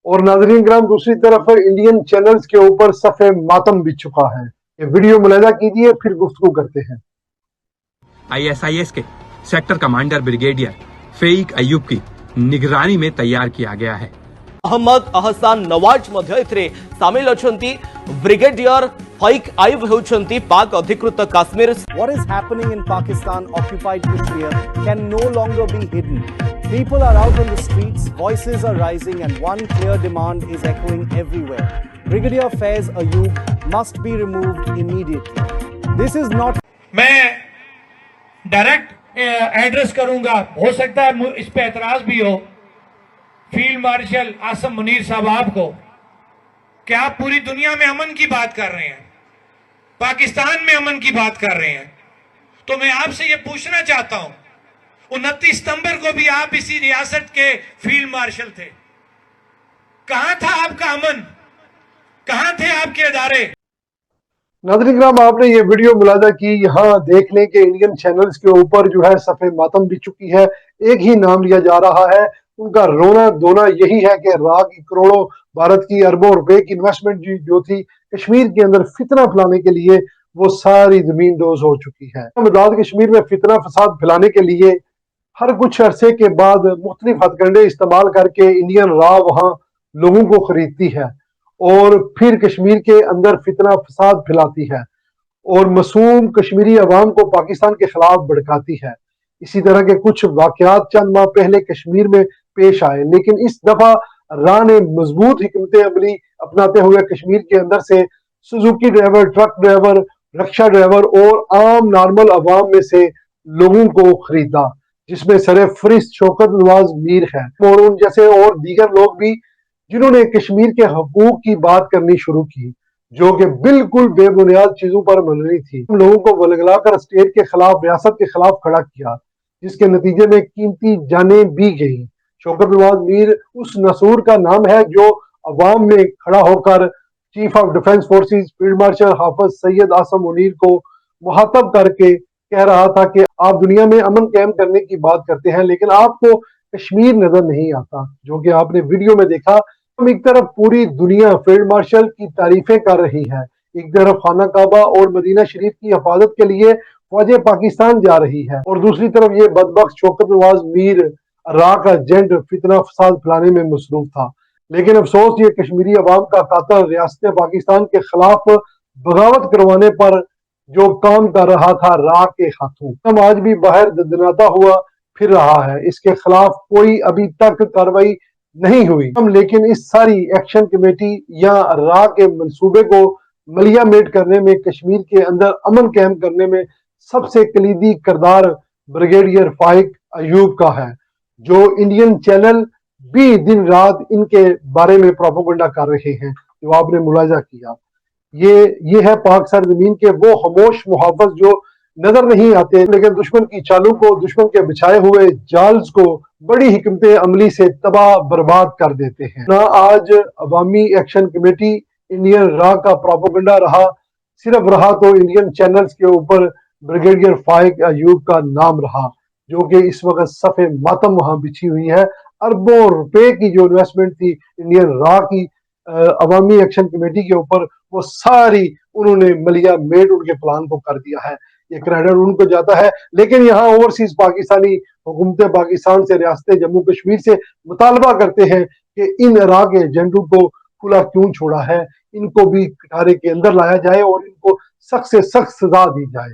और नाज़रीन किराम दूसरी तरफ इंडियन चैनल्स के ऊपर सफ़े मातम बिछ चुका है। ये वीडियो मुलाहिजा कीजिए, फिर गुफ्तगू करते हैं। आईएसआईएस के सेक्टर कमांडर ब्रिगेडियर फेइक अयूब की निगरानी में तैयार किया गया है। अहमद अहसान नवाज मध्य एथिरे सामिल अछंती। ब्रिगेडियर फईक आयुब होउछंती पाक अधिकृत Kashmir. What is happening in Pakistan occupied Kashmir can no longer be hidden. People are out on the streets, voices are rising, and one clear demand is echoing everywhere. Brigadier Faiz Ayoub must be removed immediately. This is not. मैं direct address करूंगा, हो सकता है इस पे एतराज भी हो, फील्ड मार्शल आसम मुनीर साहब आपको, क्या आप पूरी दुनिया में अमन की बात कर रहे हैं, पाकिस्तान में अमन की बात कर रहे हैं, तो मैं आपसे ये पूछना चाहता हूं, 29 सितंबर को भी आप इसी रियासत के फील्ड मार्शल थे, कहां था आपका अमन, कहां थे आपके अदारे? नाज़रीन किराम आपने ये वीडियो मुलाहिजा की, यहाँ देख लें कि इंडियन चैनल्स के ऊपर जो है सफ़े मातम बिछ चुकी है। एक ही नाम लिया जा रहा है, उनका रोना धोना यही है कि राह की करोड़ों भारत की अरबों रुपए की इन्वेस्टमेंट जो थी कश्मीर के अंदर फितना फैलाने के लिए, वो सारी जमीन दोज हो चुकी है। आजाद कश्मीर में फितना फसाद फैलाने के लिए हर कुछ अरसे के बाद मुख्तलिफ हथकंडे इस्तेमाल करके इंडियन रॉ वहां लोगों को खरीदती है और फिर कश्मीर के अंदर फितना फसाद फैलाती है और मासूम कश्मीरी अवाम को पाकिस्तान के खिलाफ भड़काती है। इसी तरह के कुछ वाकयात चंद माह पहले कश्मीर में पेश आए, लेकिन इस दफा रॉ ने मजबूत हिकमत अमली अपनाते हुए कश्मीर के अंदर से Suzuki driver, truck driver, rickshaw driver और आम नॉर्मल अवाम में से लोगों को खरीदा, जिसमें सरे फरिश्त शौकत नवाज मीर है और उन जैसे और दीगर लोग भी जिन्होंने कश्मीर के हकूक की बात करनी शुरू की, जो कि बिल्कुल बेबुनियाद चीजों पर मबनी थी। हम लोगों को वलगलाकर स्टेट के खिलाफ, रियासत के खिलाफ खड़ा किया, जिसके नतीजे में कीमती जानें भी गई। शौकत नवाज मीर उस नसूर का नाम है जो अवाम में खड़ा होकर chief of defence forces field marshal Hafiz Syed Asim Munir को मुहातब करके कह रहा था कि आप दुनिया में अमन कायम करने की बात करते हैं, लेकिन आपको कश्मीर नजर नहीं आता, जो कि आपने वीडियो में देखा। एक तरफ पूरी दुनिया फील्ड मार्शल की तारीफें कर रही है, एक तरफ खाना काबा और मदीना शरीफ की हिफाजत के लिए फौजें पाकिस्तान जा रही है और दूसरी तरफ ये बदबख्त शौकत नवाज मीर रॉ का एजेंट फितना फसाद फैलाने में मसरूफ था। लेकिन अफसोस ये कश्मीरी अवाम का कातिल रियासत पाकिस्तान के खिलाफ बगावत करवाने पर जो काम कर रहा था रॉ के हाथों, हम आज भी बाहर ददनाता हुआ फिर रहा है। इसके खिलाफ कोई अभी तक कार्रवाई नहीं हुई। लेकिन इस सारी एक्शन कमेटी या रॉ के मंसूबे को मलिया मेट करने में, कश्मीर के अंदर अमन कायम करने में सबसे कलीदी किरदार ब्रिगेडियर फाइक अयूब का है, जो इंडियन चैनल भी दिन रात इनके बारे में प्रोपेगेंडा कर रहे हैं, जो आपने मुलाहिजा किया। ये है पाक सरजमीन के वो खामोश मुहाफिज जो नजर नहीं आते, लेकिन दुश्मन की चालों को, दुश्मन के बिछाए हुए जाल्स को बड़ी हिकमत अमली से तबाह बर्बाद कर देते हैं। ना आज अवामी एक्शन कमेटी इंडियन रॉ का प्रोपेगेंडा रहा, सिर्फ रहा तो इंडियन चैनल्स के ऊपर ब्रिगेडियर फाइक अयूब का नाम रहा, जो कि इस वक्त सफ़े मातम वहां बिछी हुई है। अरबों रुपए की जो इन्वेस्टमेंट थी इंडियन रॉ की अवामी एक्शन कमेटी के ऊपर, वो सारी उन्होंने मलिया मेट उनके प्लान को कर दिया है। ये क्रेडिट उनको जाता है, लेकिन यहाँ ओवरसीज पाकिस्तानी हुकूमत पाकिस्तान से, रियासत जम्मू कश्मीर से मुतालबा करते हैं कि इन रॉ के एजेंटों को खुला क्यों छोड़ा है, इनको भी कटारे के अंदर लाया जाए और इनको सख्त से सख्त सजा दी जाए।